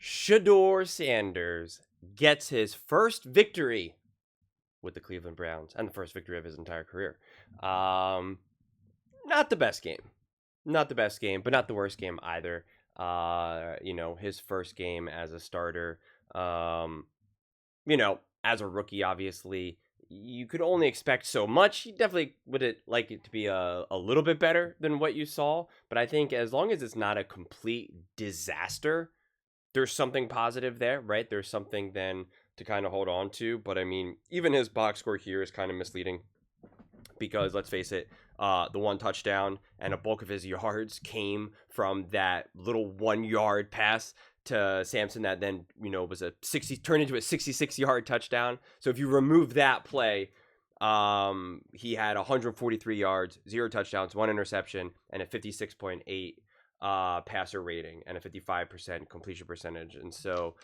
Shedeur Sanders gets his first victory with the Cleveland Browns and the first victory of his entire career. Not the best game. Not the best game, but not the worst game either. His first game as a starter. As a rookie, obviously, you could only expect so much. You definitely would like it to be a little bit better than what you saw. But I think as long as it's not a complete disaster, there's something positive there, right? There's something then to kind of hold on to. But I mean, even his box score here is kind of misleading because let's face it, the one touchdown and a bulk of his yards came from that little 1 yard pass to Sampson that then, was turned into a 66-yard touchdown. So if you remove that play, he had 143 yards, 0 touchdowns, 1 interception, and a 56.8 passer rating and a 55% completion percentage. And so,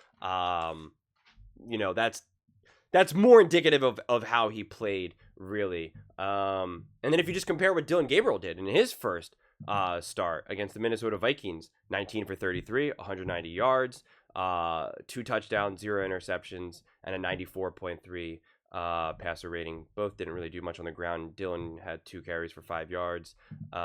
that's more indicative of how he played, really. And then if you just compare what Dylan Gabriel did in his first start against the Minnesota Vikings, 19 for 33, 190 yards, 2 touchdowns, 0 interceptions, and a 94.3 passer rating. Both didn't really do much on the ground. Dylan had 2 carries for 5 yards, and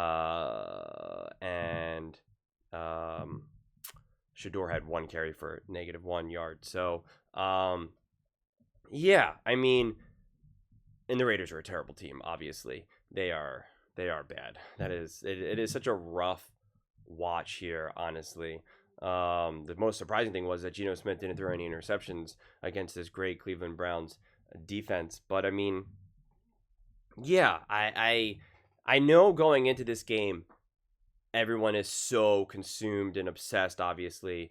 Shedeur had 1 carry for -1 yard. So, yeah, I mean, and the Raiders are a terrible team. Obviously, they are bad. That is, it is such a rough watch here. Honestly, the most surprising thing was that Geno Smith didn't throw any interceptions against this great Cleveland Browns defense. But I mean, yeah, I know going into this game, everyone is so consumed and obsessed, obviously,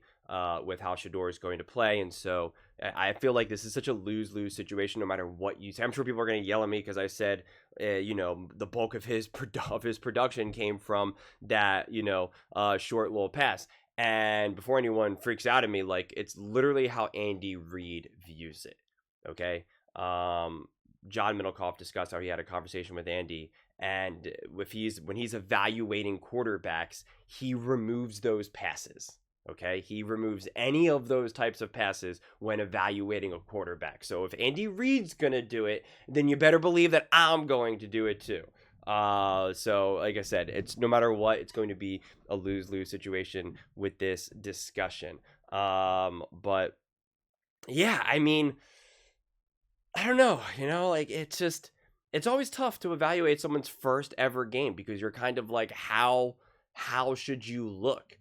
with how Shedeur is going to play. And so I feel like this is such a lose-lose situation no matter what you say. I'm sure people are going to yell at me because I said, the bulk of his production came from that, short little pass. And before anyone freaks out at me, like, it's literally how Andy Reid views it, okay? John Middlecoff discussed how he had a conversation with Andy, and when he's evaluating quarterbacks, he removes those passes. Okay, he removes any of those types of passes when evaluating a quarterback. So if Andy Reid's gonna do it, then you better believe that I'm going to do it too. So like I said, it's no matter what, it's going to be a lose-lose situation with this discussion. But yeah, I mean, I don't know, like it's always tough to evaluate someone's first ever game because you're kind of like, how should you look?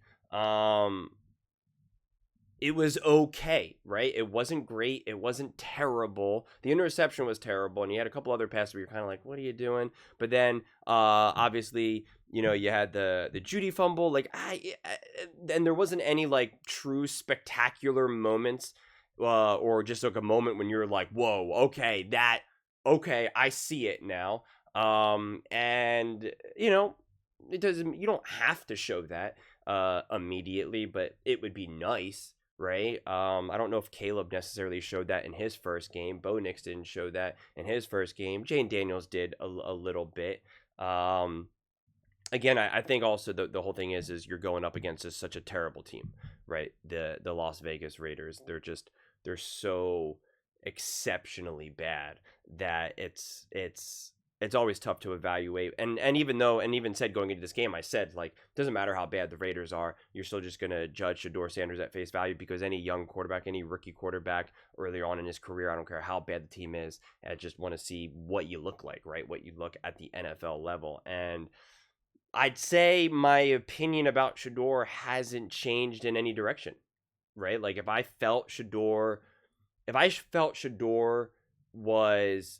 It was okay, right? It wasn't great. It wasn't terrible. The interception was terrible, and you had a couple other passes where you're kind of like, what are you doing? But then, obviously, you had the Judy fumble. Like, and there wasn't any, like, true spectacular moments, or just, like, a moment when you're like, whoa, okay, I see it now. And, it doesn't, you don't have to show that immediately, but it would be nice, right? I don't know if Caleb necessarily showed that in his first game. Bo Nix didn't show that in his first game. Jane Daniels did a little bit. Again, I think also the whole thing is you're going up against such a terrible team, right? The Las Vegas Raiders. They're so exceptionally bad that it's always tough to evaluate. And even said going into this game, I said, like, doesn't matter how bad the Raiders are, you're still just going to judge Shedeur Sanders at face value because any young quarterback, any rookie quarterback earlier on in his career, I don't care how bad the team is, I just want to see what you look like, right? What you look at the NFL level. And I'd say my opinion about Shedeur hasn't changed in any direction, right? Like, if I felt Shedeur was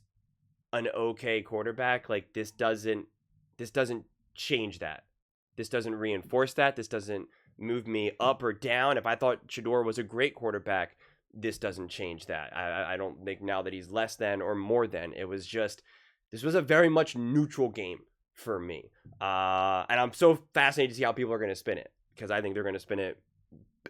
an okay quarterback, like, this doesn't change that. This doesn't reinforce that. This doesn't move me up or down. If I thought Shedeur was a great quarterback, this doesn't change that. I don't think now that he's less than or more than. It was just, this was a very much neutral game for me. And I'm so fascinated to see how people are going to spin it, because I think they're going to spin it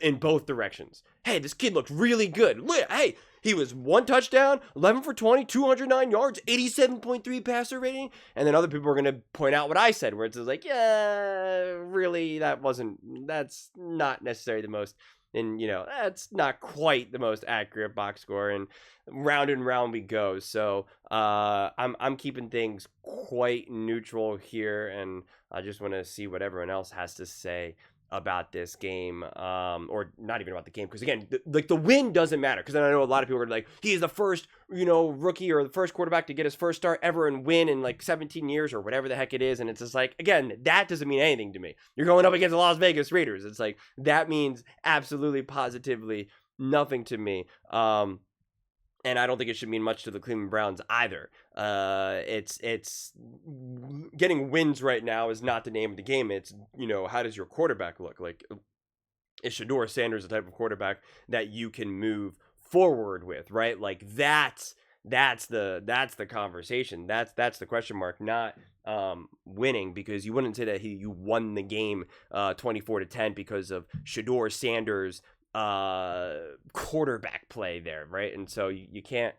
in both directions. Hey, this kid looked really good. Hey, he was 1 touchdown, 11 for 20, 209 yards, 87.3 passer rating. And then other people are going to point out what I said, where it's like, yeah, really, that's not necessarily the most And that's not quite the most accurate box score, and round we go. So I'm keeping things quite neutral here, and I just want to see what everyone else has to say about this game, or not even about the game, because again, the win doesn't matter. Because I know a lot of people are like, he is the first rookie or the first quarterback to get his first start ever and win in like 17 years or whatever the heck it is, and it's just like, again, that doesn't mean anything to me. You're going up against the Las Vegas Raiders. It's like, that means absolutely positively nothing to me. And I don't think it should mean much to the Cleveland Browns either. It's getting wins right now is not the name of the game. It's, how does your quarterback look? Like, is Shedeur Sanders the type of quarterback that you can move forward with, right? Like, that's the conversation. That's the question mark, not winning, because you wouldn't say that you won the game 24-10 because of Shedeur Sanders quarterback play there, right? And so you can't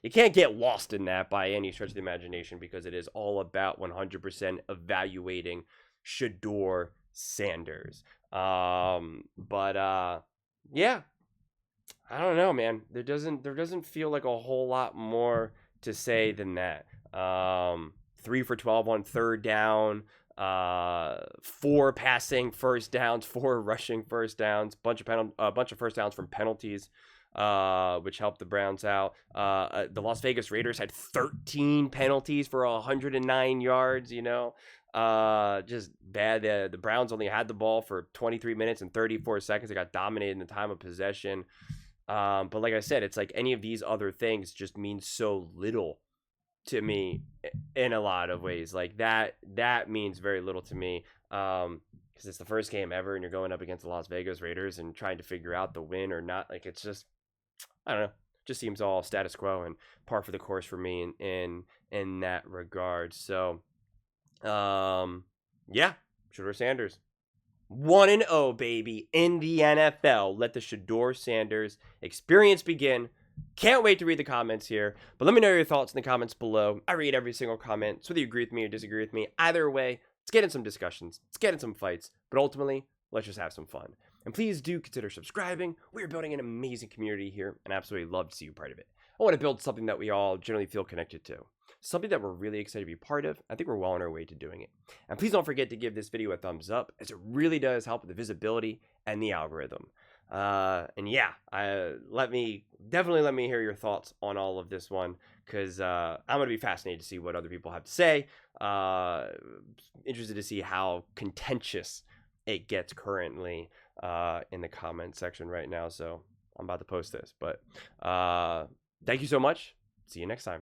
get lost in that by any stretch of the imagination, because it is all about 100% evaluating Shedeur Sanders. Yeah, I don't know, man. There doesn't feel like a whole lot more to say than that. 3 for 12 on third down, 4 passing first downs, 4 rushing first downs, bunch of first downs from penalties, which helped the Browns out. The Las Vegas Raiders had 13 penalties for 109 yards. Just bad. The Browns only had the ball for 23 minutes and 34 seconds. They got dominated in the time of possession. But like I said, it's like any of these other things just mean so little to me in a lot of ways. Like that means very little to me, because it's the first game ever and you're going up against the Las Vegas Raiders and trying to figure out the win or not. Like, it's just, I don't know, just seems all status quo and par for the course for me in that regard. So yeah, Shedeur Sanders 1-0, baby, in the NFL. Let the Shedeur Sanders experience begin. Can't wait to read the comments here, but let me know your thoughts in the comments below. I read every single comment, so whether you agree with me or disagree with me, either way, let's get in some discussions, let's get in some fights, but ultimately, let's just have some fun. And please do consider subscribing. We are building an amazing community here, and I absolutely love to see you part of it. I want to build something that we all generally feel connected to, something that we're really excited to be part of. I think we're well on our way to doing it. And please don't forget to give this video a thumbs up, as it really does help with the visibility and the algorithm. And yeah, let me hear your thoughts on all of this one, because I'm gonna be fascinated to see what other people have to say. Interested to see how contentious it gets currently in the comment section right now. So I'm about to post this, but thank you so much. See you next time.